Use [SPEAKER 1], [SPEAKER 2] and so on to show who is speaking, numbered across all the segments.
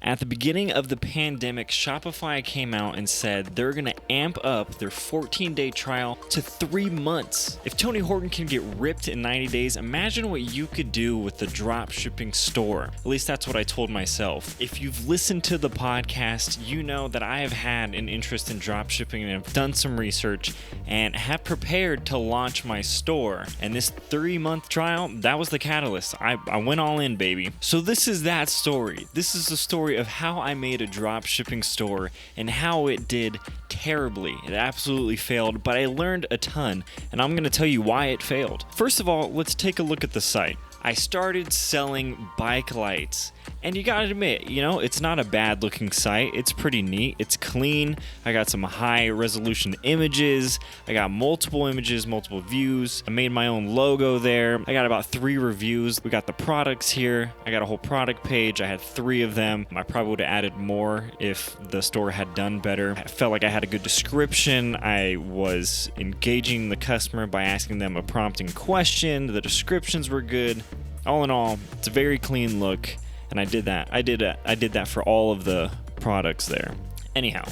[SPEAKER 1] At the beginning of the pandemic, Shopify came out and said they're going to amp up their 14-day trial to 3 months. If Tony Horton can get ripped in 90 days, imagine what you could do with the dropshipping store. At least that's what I told myself. If you've listened to the podcast, you know that I have had an interest in dropshipping and have done some research and have prepared to launch my store. And this 3-month trial, that was the catalyst. I went all in, baby. So this is that story. This is the story of how I made a dropshipping store and how it did terribly. It absolutely failed, but I learned a ton, and I'm going to tell you why it failed. First of all, let's take a look at the site. I started selling bike lights, and you gotta admit, it's not a bad looking site. It's pretty neat. It's clean. I got some high resolution images. I got multiple images, multiple views. I made my own logo there. I got about 3 reviews. We got the products here. I got a whole product page. I had 3 of them. I probably would have added more if the store had done better. I felt like I had a good description. I was engaging the customer by asking them a prompting question. The descriptions were good. All in all, it's a very clean look, and I did that. I did that for all of the products there. Anyhow,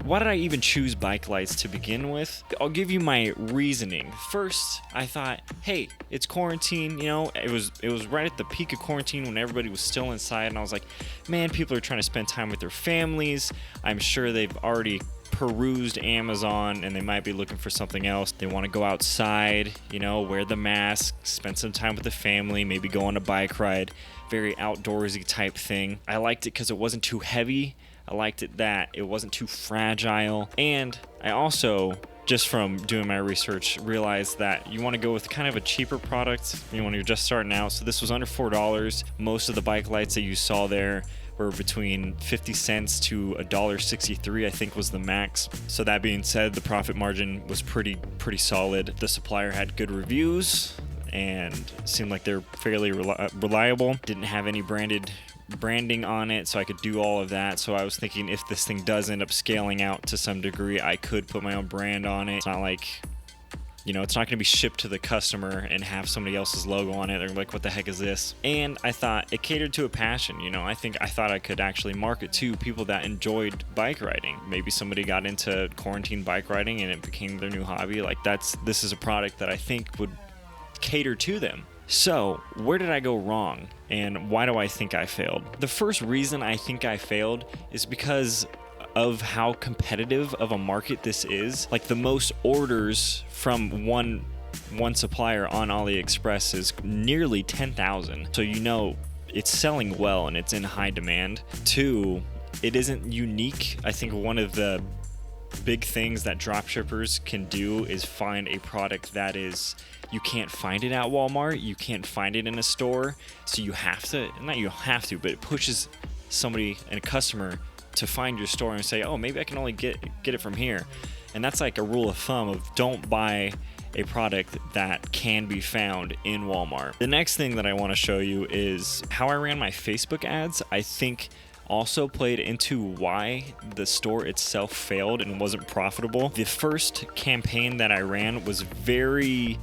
[SPEAKER 1] why did I even choose bike lights to begin with? I'll give you my reasoning. First, I thought, hey, it's quarantine, it was right at the peak of quarantine when everybody was still inside, and I was like, man, people are trying to spend time with their families. I'm sure they've already perused Amazon and they might be looking for something else. They want to go outside, wear the mask, spend some time with the family, maybe go on a bike ride. Very outdoorsy type thing. I liked it because it wasn't too heavy. I liked it that it wasn't too fragile. And I also, just from doing my research, realized that you want to go with kind of a cheaper product when you're just starting out. So this was under $4. Most of the bike lights that you saw there were between 50 cents to $1.63, I think was the max. So that being said, the profit margin was pretty solid. The supplier had good reviews and seemed like they're fairly reliable. Didn't have any branding on it, so I could do all of that. So I was thinking if this thing does end up scaling out to some degree, I could put my own brand on it. It's not like, it's not going to be shipped to the customer and have somebody else's logo on it. They're like, what the heck is this? And I thought it catered to a passion. I thought I could actually market to people that enjoyed bike riding. Maybe somebody got into quarantine bike riding and it became their new hobby. This is a product that I think would cater to them. So where did I go wrong, and why do I think I failed? The first reason I think I failed is because of how competitive of a market this is. Like, the most orders from one supplier on AliExpress is nearly 10,000. So it's selling well and it's in high demand. 2, it isn't unique. I think one of the big things that dropshippers can do is find a product that is, you can't find it at Walmart, you can't find it in a store, so but it pushes somebody and a customer to find your store and say, oh, maybe I can only get it from here. And that's like a rule of thumb of don't buy a product that can be found in Walmart. The next thing that I want to show you is how I ran my Facebook ads. I think also played into why the store itself failed and wasn't profitable. The first campaign that I ran was very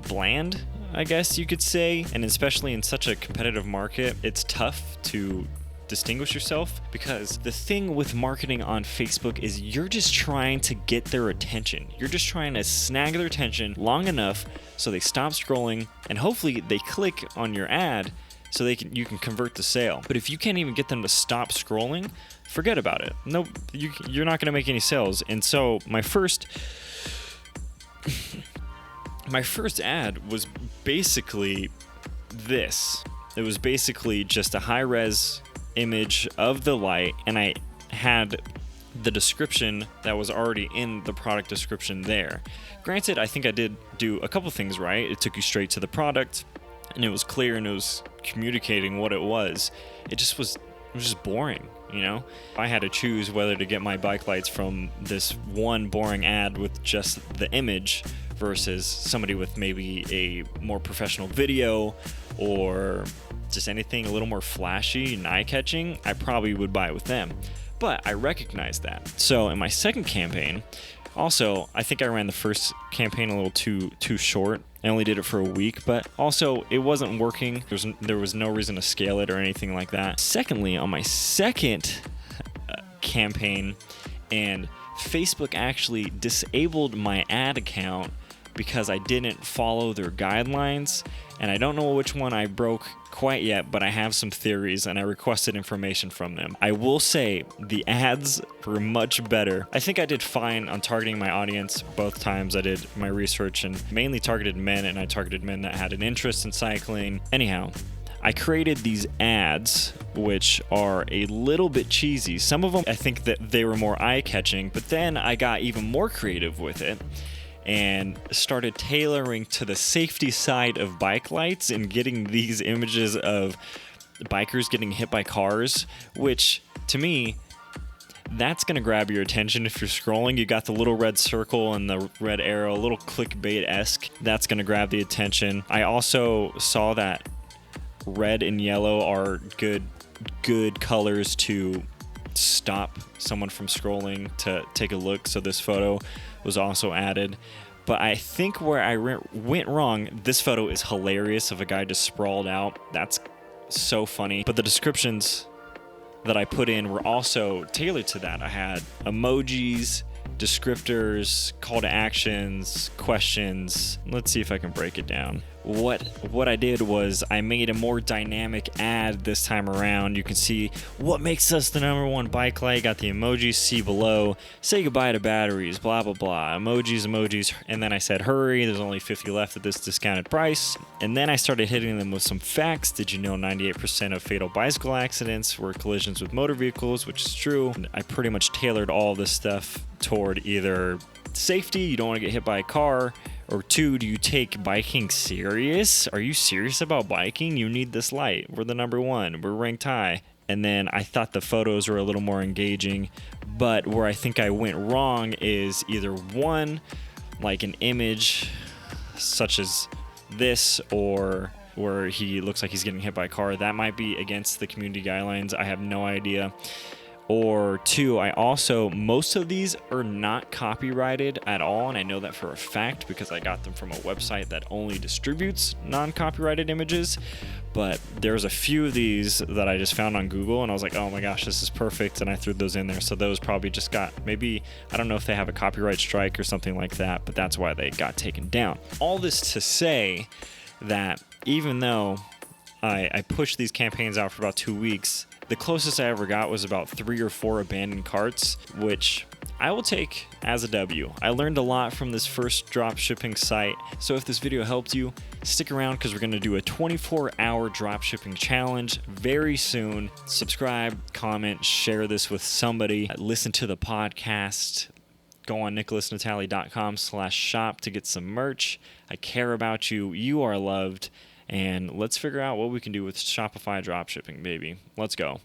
[SPEAKER 1] bland, I guess you could say, and especially in such a competitive market, it's tough to distinguish yourself, because the thing with marketing on Facebook is you're just trying to get their attention. You're just trying to snag their attention long enough so they stop scrolling and hopefully they click on your ad so you can convert the sale. But if you can't even get them to stop scrolling, forget about it. Nope, you're not going to make any sales. And so my first ad was basically this. It was basically just a high-res image of the light, and I had the description that was already in the product description there. Granted, I think I did do a couple things right. It took you straight to the product, and it was clear, and it was communicating what it was. It was just boring, I had to choose whether to get my bike lights from this one boring ad with just the image versus somebody with maybe a more professional video or just anything a little more flashy and eye-catching. I probably would buy it with them. But I recognized that. So in my second campaign, Also, I think I ran the first campaign a little too short. I only did it for a week, but also it wasn't working. There was no reason to scale it or anything like that. Secondly, on my second campaign, and Facebook actually disabled my ad account because I didn't follow their guidelines, and I don't know which one I broke quite yet, but I have some theories and I requested information from them. I will say the ads were much better. I think I did fine on targeting my audience both times I did my research, and mainly targeted men, and I targeted men that had an interest in cycling. Anyhow, I created these ads, which are a little bit cheesy. Some of them, I think that they were more eye-catching, but then I got even more creative with it and started tailoring to the safety side of bike lights and getting these images of bikers getting hit by cars, which to me, that's going to grab your attention if you're scrolling. You got the little red circle and the red arrow, a little clickbait-esque. That's going to grab the attention. I also saw that red and yellow are good colors to stop someone from scrolling to take a look, so this photo was also added. But I think where I went wrong, this photo is hilarious of a guy just sprawled out. That's so funny. But the descriptions that I put in were also tailored to that. I had emojis, descriptors, call to actions, questions. Let's see if I can break it down. What I did was I made a more dynamic ad this time around. You can see what makes us the #1 bike light. Got the emojis, see below, say goodbye to batteries, blah, blah, blah, emojis. And then I said, hurry, there's only 50 left at this discounted price. And then I started hitting them with some facts. Did you know 98% of fatal bicycle accidents were collisions with motor vehicles, which is true. And I pretty much tailored all this stuff toward either safety, you don't want to get hit by a car, or 2, do you take biking serious? Are you serious about biking? You need this light. We're the #1. We're ranked high. And then I thought the photos were a little more engaging, but where I think I went wrong is either 1, like an image such as this, or where he looks like he's getting hit by a car. That might be against the community guidelines. I have no idea. Or 2, most of these are not copyrighted at all, and I know that for a fact because I got them from a website that only distributes non-copyrighted images. But there's a few of these that I just found on Google, and I was like, oh my gosh, this is perfect, and I threw those in there. So those probably just got, maybe, I don't know if they have a copyright strike or something like that, but that's why they got taken down. All this to say that even though I pushed these campaigns out for about 2 weeks, the closest I ever got was about 3 or 4 abandoned carts, which I will take as a W. I learned a lot from this first dropshipping site. So if this video helped you, stick around because we're going to do a 24-hour dropshipping challenge very soon. Subscribe, comment, share this with somebody. Listen to the podcast. Go on nicholasnatali.com/shop to get some merch. I care about you. You are loved. And let's figure out what we can do with Shopify dropshipping, baby. Let's go.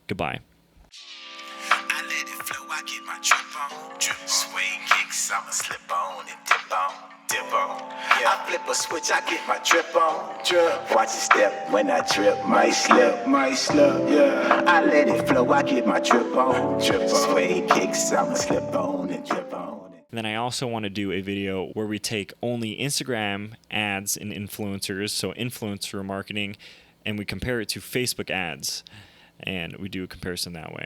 [SPEAKER 1] Goodbye.
[SPEAKER 2] I let it flow, I get my drip on. Swing kicks, I'ma slip on and dip on. Yeah. I flip a switch, I get my drip on. Watch it step when I trip, might slip, yeah. I let it flow, I get my drip on. Swing kicks, I'ma slip on and dip on.
[SPEAKER 1] And then I also want to do a video where we take only Instagram ads and influencers, so influencer marketing, and we compare it to Facebook ads, and we do a comparison that way.